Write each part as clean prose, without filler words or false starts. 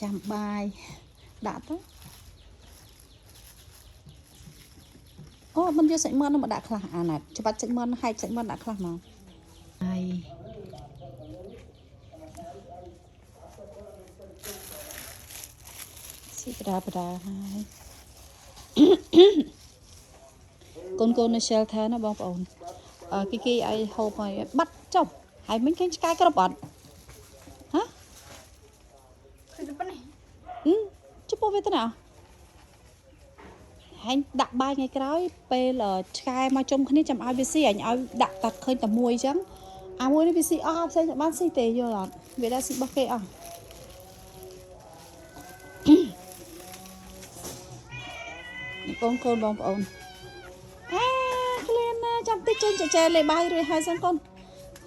ចាំបាយដាក់ទៅអូមិនយកសាច់មាន់នោះមកដាក់ខ្លះអាណាត់ច្បាច់សាច់មាន់ហែកសាច់មាន់ដាក់ខ្លះមកហើយស៊ីបដាហើយកូននៅ shelter ណាបងប្អូនគីឲ្យហូបឲ្យបាត់ចុះហើយមិញឃើញឆ្កែគ្រប់អត់ហ៎ឃើញតែប៉ុណ្ណេះជប៉ុនវាទៅណាហើយដាក់បាយថ្ងៃក្រោយពេលឆ្កែមកជុំគ្នាចាំឲ្យវាស៊ីអញឲ្យដាក់តាឃើញតែមួយអញ្ចឹងអាមួយនេះវាស៊ីអស់ផ្សេងបានស៊ីទេយល់អត់វាដាក់ស៊ីរបស់គេអស់កូនបងប្អូនក្លៀនណាចាំតិចចេញចែលេបាយរួចហើយសិនកូន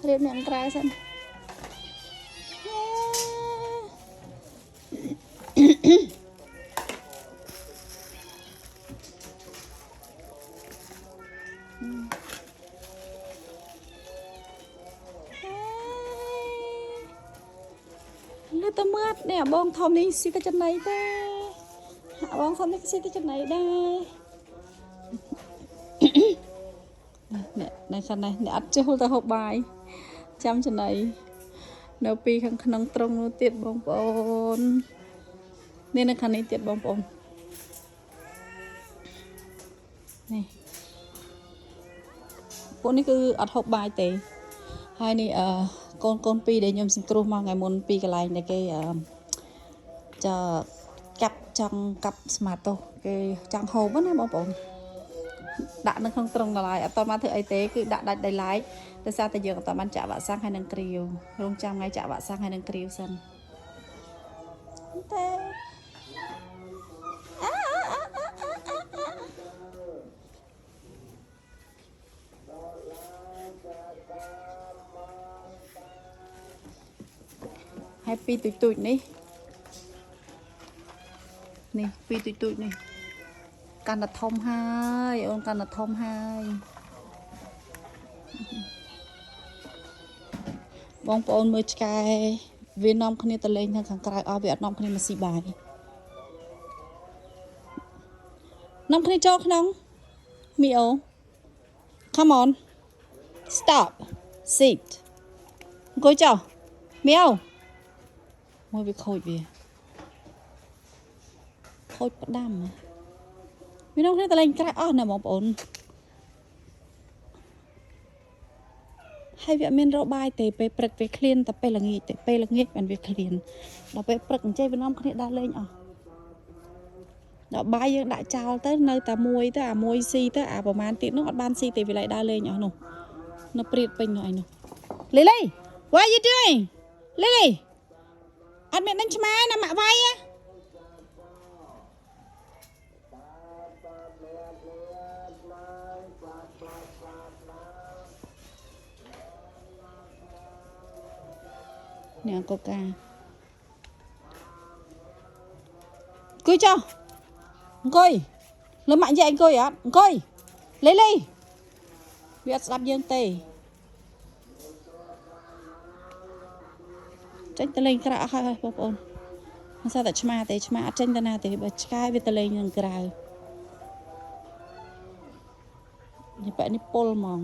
រៀបអ្នកក្រៅសិនលើតមើលនេះបងធំនេះស៊ីទៅចំណៃទេបងធំនេះស៊ីទៅចំណៃដែរនេះសិននេះអ្នកអត់ចូលទៅហូបបាយចាំចំណៃនៅពីខាងក្នុងត្រង់នោះទៀតបងប្អូននេះនៅខាងនេះទៀតបងប្អូននេះពួកនេះគឺអត់ហូបបាយទេហើយនេះកូនពីរដែលខ្ញុំសង្គ្រោះមកថ្ងៃមុនពីកន្លែងដែលគេកាប់ចង់កាប់ស្មាតទោសគេចង់ហូបណាបងប្អូនដាក់នៅក្នុងត្រង់ដライអត់តមកធ្វើអីទេគឺដាក់ដាច់ដៃឡែកដោយសារតែយើងអត់បានចាក់វ៉ាក់សាំងហើយនឹងគ្រាវរងចាំថ្ងៃចាក់វ៉ាក់សាំងហើយនឹងគ្រាវសិនទេហើយពីទូចនេះពីទូចនេះកាន់តែធំហើយអូនកាន់តែធំហើយបងប្អូនមើលឆ្កែវានាំគ្នាទៅលេងនៅខាងក្រៅអស់វាអត់នាំគ្នាមកស៊ីបាយនាំគ្នាចូលក្នុងមីអូ come on stop sit អង្គុយចុះមីអូមើលវាខូចវាខូចផ្ដាំវានាំគ្នាទៅលេងក្រៅអស់ណាបងប្អូនហើយវាអត់មានរកបាយទេពេលព្រឹកវាឃ្លានតែពេលល្ងាចទេពេលល្ងាចបានវាឃ្លានដល់ពេលព្រឹកអញ្ចឹងវានាំគ្នាដើរលេងអស់ដល់បាយយើងដាក់ចោលទៅនៅតែមួយទៅអាមួយស៊ីទៅអាប្រហែលទៀតនោះអត់បានស៊ីទេវាឡៃដើរលេងអស់នោះនៅព្រាតពេញនោះឯនោះ Lily what are you doing Lily អត់មានដេញឆ្មាណាម៉ាក់វាយនេះអង្គកាអង្គុយចុះអង្គុយលើម៉ាក់និយាយអង្គុយអត់អង្គុយលីលីវាអត់ស្ដាប់យើងទេចេញទៅលេងក្រៅអស់ហើយបងប្អូនមិនស្អាតតែឆ្មាទេឆ្មាអត់ចេញទៅណាទេបើឆ្កែវាទៅលេងនឹងក្រៅនេះបែបនេះពុលហ្មង